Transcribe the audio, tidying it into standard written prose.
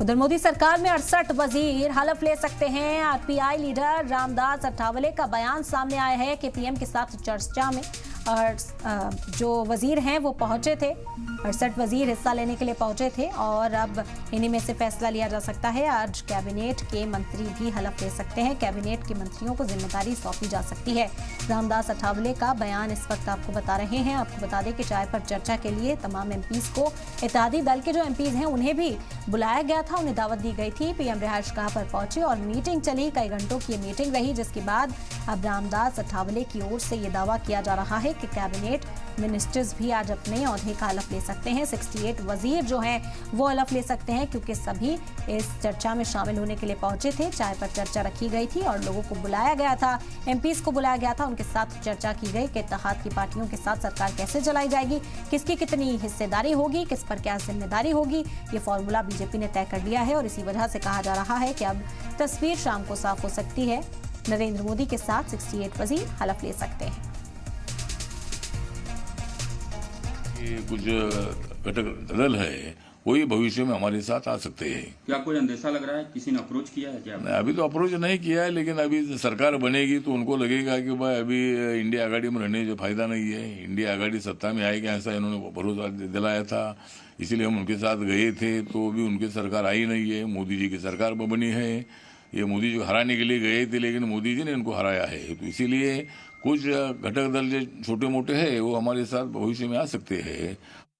उधर मोदी सरकार में 68 वजीर हलफ ले सकते हैं। आरपीआई लीडर रामदास अठावले का बयान सामने आया है कि पीएम के साथ चर्चा में और जो वजीर हैं वो पहुंचे थे। 68 वजीर हिस्सा लेने के लिए पहुंचे थे और अब इन्हीं में से फैसला लिया जा सकता है। आज कैबिनेट के मंत्री भी हलफ ले सकते हैं। कैबिनेट के मंत्रियों को जिम्मेदारी सौंपी जा सकती है। रामदास अठावले का बयान इस वक्त आपको बता रहे हैं। आपको बता दें कि चाय पर चर्चा के लिए तमाम एमपीज को, इत्तेहादी दल के जो एमपीज हैं उन्हें भी बुलाया गया था, उन्हें दावत दी गई थी। पीएम रिहायशगाह पर पहुंचे और मीटिंग चली। कई घंटों की मीटिंग रही, जिसके बाद अब रामदास अठावले की ओर से ये दावा किया जा रहा है कि कैबिनेट मिनिस्टर्स भी आज अपने ओहदे का हलफ ले सकते हैं। 68 वजीर जो हैं वो हलफ ले सकते हैं, क्योंकि सभी इस चर्चा में शामिल होने के लिए पहुंचे थे। चाय पर चर्चा रखी गई थी और लोगों को बुलाया गया था, एमपीज को बुलाया गया था, उनके साथ चर्चा की गई कि इत्तेहाद की पार्टियों के साथ सरकार कैसे चलाई जाएगी, किसकी कितनी हिस्सेदारी होगी, किस पर क्या जिम्मेदारी होगी। ये फॉर्मूला बीजेपी ने तय कर लिया है और इसी वजह से कहा जा रहा है कि अब तस्वीर शाम को साफ हो सकती है। नरेंद्र मोदी के साथ 68 वजीर हलफ ले सकते हैं। ये कुछ घटक दल है, वही भविष्य में हमारे साथ आ सकते हैं। क्या कोई अंदेशा लग रहा है, किसी ने अप्रोच किया है क्या? अभी तो अप्रोच नहीं किया है, लेकिन अभी सरकार बनेगी तो उनको लगेगा कि भाई अभी इंडिया आघाड़ी में रहने जो फायदा नहीं है। इंडिया आघाड़ी सत्ता में आएगी ऐसा इन्होंने भरोसा दिलाया था, इसीलिए हम उनके साथ गए थे। तो अभी उनकी सरकार आई नहीं है, मोदी जी की सरकार बनी है। ये मोदी जी को हराने के लिए गए थे, लेकिन मोदी जी ने इनको हराया है। तो इसीलिए कुछ घटक दल जो छोटे मोटे हैं वो हमारे साथ भविष्य में आ सकते हैं।